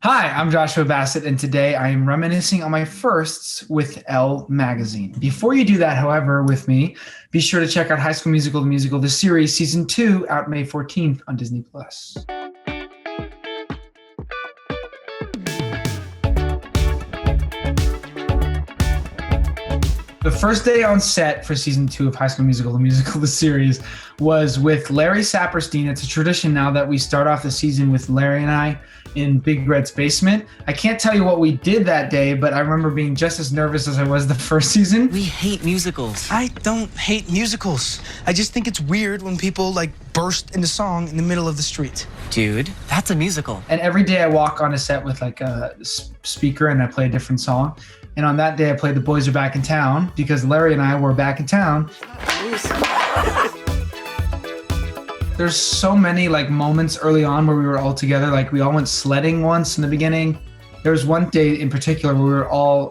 Hi, I'm Joshua Bassett, and today I am reminiscing on my firsts with ELLE magazine. Before you do that, however, with me, be sure to check out High School Musical, the Musical, the series, Season 2, out May 14th on Disney+. The first day on set for Season 2 of High School Musical, the Musical, the series, was with Larry Saperstein. It's a tradition now that we start off the season with Larry and I in Big Red's basement. I can't tell you what we did that day, but I remember being just as nervous as I was the first season. We hate musicals. I don't hate musicals. I just think it's weird when people burst into song in the middle of the street. Dude, that's a musical. And every day I walk on a set with a speaker and I play a different song. And on that day I played The Boys Are Back in Town because Larry and I were back in town. There's so many moments early on where we were all together. We all went sledding once in the beginning. There was one day in particular where we were all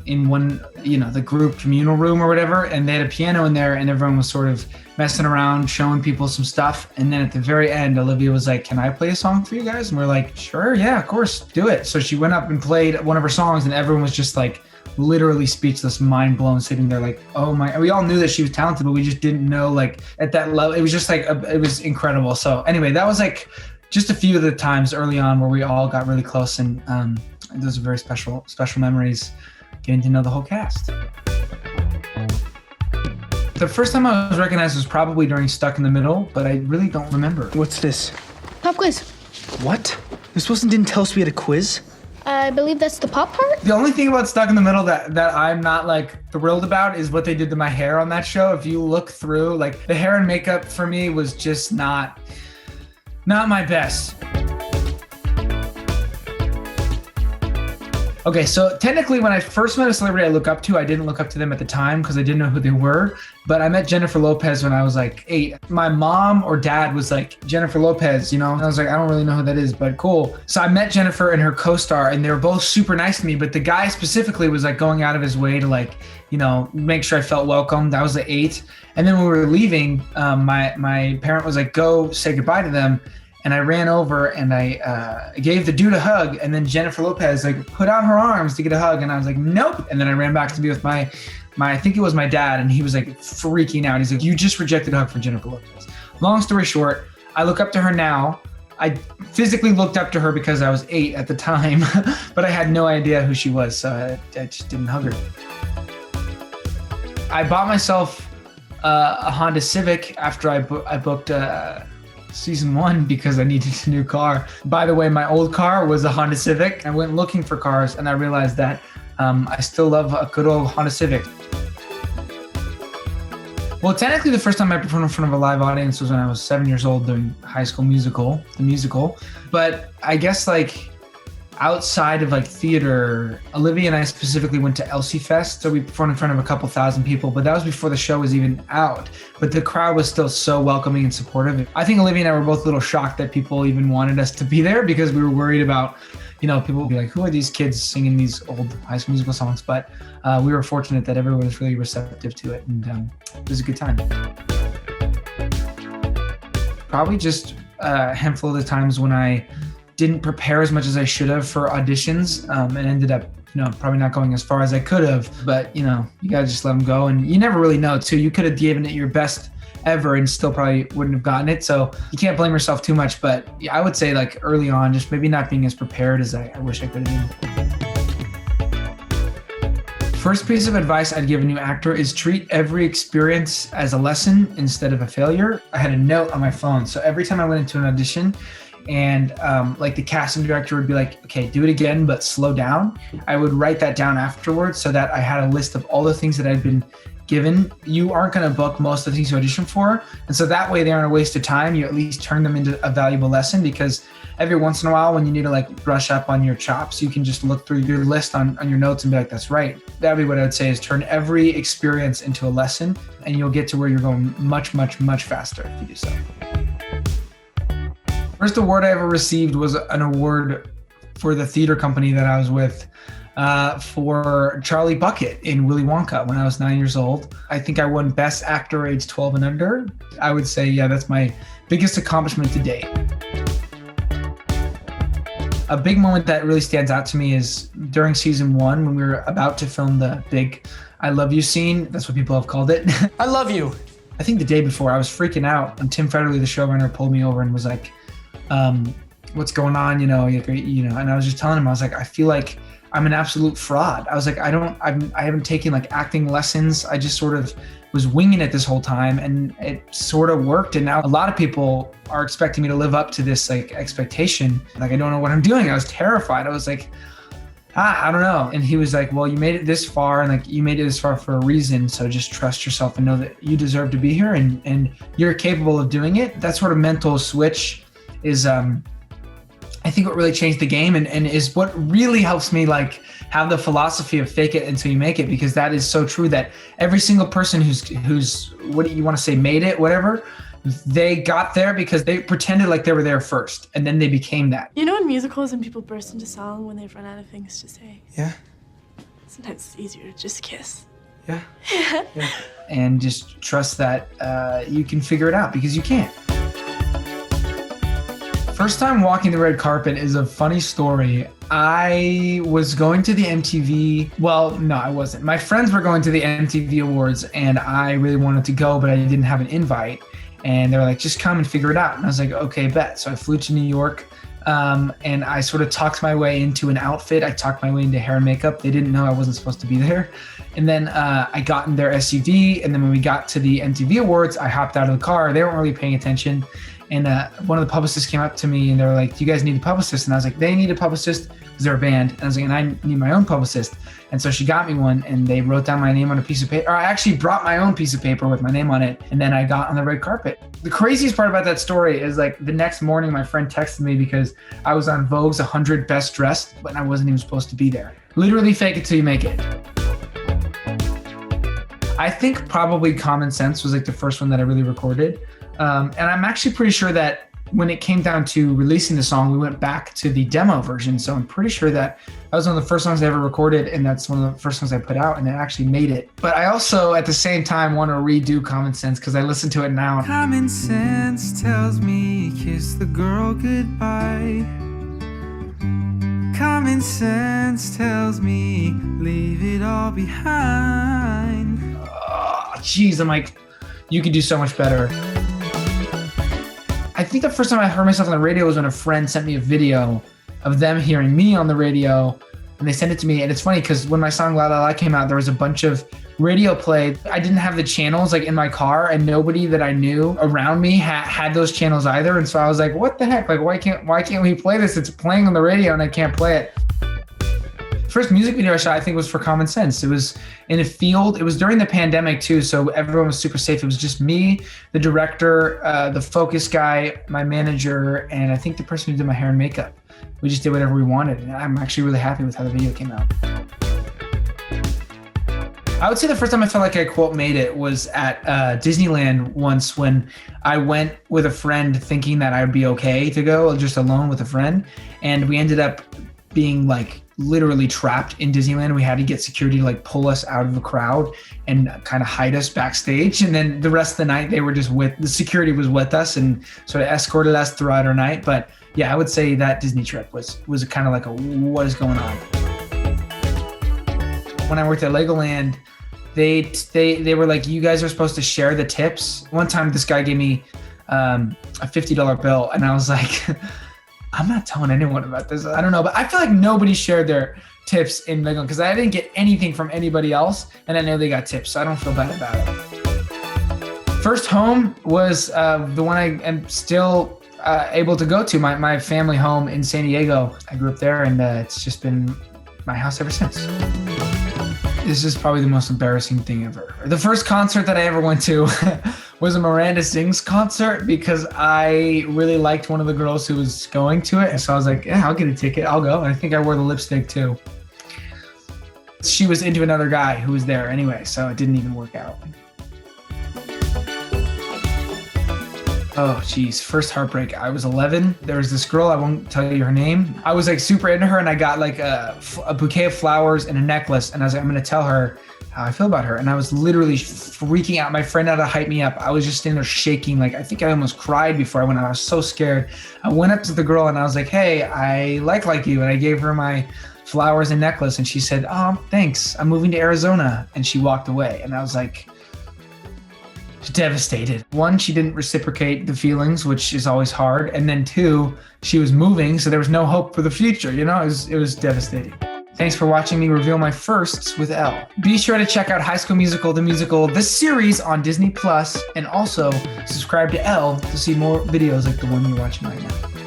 in one, the group communal room or whatever, and they had a piano in there and everyone was sort of messing around, showing people some stuff. And then at the very end, Olivia was like, "Can I play a song for you guys?" And we're like, "Sure, yeah, of course, do it." So she went up and played one of her songs and everyone was just literally speechless, mind blown, sitting there oh my. We all knew that she was talented, but we just didn't know at that level. It was just it was incredible. So anyway, that was just a few of the times early on where we all got really close, and those are very special memories, getting to know the whole cast. The first time I was recognized was probably during Stuck in the Middle, but I really don't remember. What's this? Pop quiz. What? Didn't tell us we had a quiz? I believe that's the pop part. The only thing about Stuck in the Middle that I'm not thrilled about is what they did to my hair on that show. If you look through, the hair and makeup for me was just not my best. Okay, so technically when I first met a celebrity I look up to, I didn't look up to them at the time because I didn't know who they were, but I met Jennifer Lopez when I was 8. My mom or dad was "Jennifer Lopez," and I was I don't really know who that is, but cool. So I met Jennifer and her co-star and they were both super nice to me, but the guy specifically was going out of his way to make sure I felt welcomed. I was 8. And then when we were leaving, my parent was go say goodbye to them. And I ran over and I gave the dude a hug, and then Jennifer Lopez put out her arms to get a hug, and I was nope. And then I ran back to be with my I think it was my dad, and he was freaking out. He's "You just rejected a hug for Jennifer Lopez." Long story short, I look up to her now. I physically looked up to her because I was 8 at the time, but I had no idea who she was, so I just didn't hug her. I bought myself a Honda Civic after I booked Season 1 because I needed a new car. By the way, my old car was a Honda Civic. I went looking for cars and I realized that I still love a good old Honda Civic. Well, technically the first time I performed in front of a live audience was when I was 7 years old doing High School Musical, the musical. But I guess outside of theater, Olivia and I specifically went to Elsie Fest, so we performed in front of a couple thousand people, but that was before the show was even out. But the crowd was still so welcoming and supportive. I think Olivia and I were both a little shocked that people even wanted us to be there because we were worried about, people would be who are these kids singing these old High School Musical songs? But we were fortunate that everyone was really receptive to it, and it was a good time. Probably just a handful of the times when I didn't prepare as much as I should have for auditions, and ended up, probably not going as far as I could have. But, you gotta just let them go. And you never really know, too. You could have given it your best ever and still probably wouldn't have gotten it. So you can't blame yourself too much. But yeah, I would say early on, just maybe not being as prepared as I wish I could have been. First piece of advice I'd give a new actor is treat every experience as a lesson instead of a failure. I had a note on my phone. So every time I went into an audition, and the casting director would be "Okay, do it again, but slow down." I would write that down afterwards so that I had a list of all the things that I'd been given. You aren't going to book most of the things you audition for. And so that way they aren't a waste of time. You at least turn them into a valuable lesson, because every once in a while when you need to brush up on your chops, you can just look through your list on your notes and be "That's right." That'd be what I would say, is turn every experience into a lesson, and you'll get to where you're going much, much, much faster if you do so. First award I ever received was an award for the theater company that I was with for Charlie Bucket in Willy Wonka when I was 9 years old. I think I won Best Actor age 12 and under. I would say, yeah, that's my biggest accomplishment to date. A big moment that really stands out to me is during season 1 when we were about to film the big I love you scene. That's what people have called it. I love you. I think the day before I was freaking out and Tim Federle, the showrunner, pulled me over and was like, what's going on? You know, and I was just telling him, I was like, I feel like I'm an absolute fraud. I was like, I haven't taken like acting lessons. I just sort of was winging it this whole time, and it sort of worked. And now a lot of people are expecting me to live up to this like expectation. Like, I don't know what I'm doing. I was terrified. I was like, I don't know. And he was like, well, you made it this far, and like you made it this far for a reason. So just trust yourself and know that you deserve to be here and you're capable of doing it. That sort of mental switch is, I think what really changed the game and is what really helps me like have the philosophy of fake it until you make it, because that is so true that every single person who's what do you want to say, made it, whatever, they got there because they pretended like they were there first and then they became that. You know in musicals when people burst into song when they've run out of things to say? Yeah. Sometimes it's easier to just kiss. Yeah. Yeah. And just trust that you can figure it out, because you can. First time walking the red carpet is a funny story. I was going to the MTV, well, no, I wasn't. My friends were going to the MTV Awards and I really wanted to go, but I didn't have an invite. And they were like, just come and figure it out. And I was like, okay, bet. So I flew to New York and I sort of talked my way into an outfit. I talked my way into hair and makeup. They didn't know I wasn't supposed to be there. And then I got in their SUV. And then when we got to the MTV Awards, I hopped out of the car. They weren't really paying attention. And one of the publicists came up to me and they were like, do you guys need a publicist? And I was like, they need a publicist because they're a band. And I was like, and I need my own publicist. And so she got me one and they wrote down my name on a piece of paper. Or I actually brought my own piece of paper with my name on it. And then I got on the red carpet. The craziest part about that story is like the next morning, my friend texted me because I was on Vogue's 100 Best Dressed, but I wasn't even supposed to be there. Literally fake it till you make it. I think probably Common Sense was like the first one that I really recorded. And I'm actually pretty sure that when it came down to releasing the song, we went back to the demo version. So I'm pretty sure that was one of the first songs I ever recorded, and that's one of the first songs I put out, and it actually made it. But I also, at the same time, want to redo Common Sense because I listen to it now. Common sense tells me kiss the girl goodbye. Common sense tells me leave it all behind. Oh, geez, I'm like, you could do so much better. I think the first time I heard myself on the radio was when a friend sent me a video of them hearing me on the radio, and they sent it to me. And it's funny because when my song La La La came out, there was a bunch of radio play. I didn't have the channels like in my car, and nobody that I knew around me had those channels either. And so I was like, what the heck? Like, why can't we play this? It's playing on the radio and I can't play it. First music video I shot, I think, was for Common Sense. It was in a field. It was during the pandemic too, so everyone was super safe. It was just me, the director, the focus guy, my manager, and I think the person who did my hair and makeup. We just did whatever we wanted, and I'm actually really happy with how the video came out. I would say the first time I felt like I quote made it was at Disneyland once when I went with a friend thinking that I'd be okay to go just alone with a friend, and we ended up being like literally trapped in Disneyland. We had to get security to like pull us out of the crowd and kind of hide us backstage. And then the rest of the night they were just the security was with us and sort of escorted us throughout our night. But yeah, I would say that Disney trip was kind of like a, what is going on? When I worked at Legoland, they were like, you guys are supposed to share the tips. One time this guy gave me a $50 bill and I was like, I'm not telling anyone about this. I don't know, but I feel like nobody shared their tips in Legoland because I didn't get anything from anybody else, and I know they got tips, so I don't feel bad about it. First home was the one I am still able to go to, my family home in San Diego. I grew up there, and it's just been my house ever since. This is probably the most embarrassing thing ever. The first concert that I ever went to was a Miranda Sings concert because I really liked one of the girls who was going to it. So I was like, yeah, I'll get a ticket, I'll go. And I think I wore the lipstick too. She was into another guy who was there anyway, so it didn't even work out. Oh, geez. First heartbreak. I was 11. There was this girl, I won't tell you her name. I was like super into her and I got like a bouquet of flowers and a necklace. And I was like, I'm going to tell her how I feel about her. And I was literally freaking out. My friend had to hype me up. I was just standing there shaking. Like, I think I almost cried before I went out. I was so scared. I went up to the girl and I was like, hey, I like you. And I gave her my flowers and necklace. And she said, oh, thanks. I'm moving to Arizona. And she walked away. And I was like, devastated. One, she didn't reciprocate the feelings, which is always hard. And then two, she was moving, so there was no hope for the future. You know, it was devastating. Thanks for watching me reveal my firsts with Elle. Be sure to check out High School Musical, the musical, this series on Disney+, and also subscribe to Elle to see more videos like the one you're watching right now.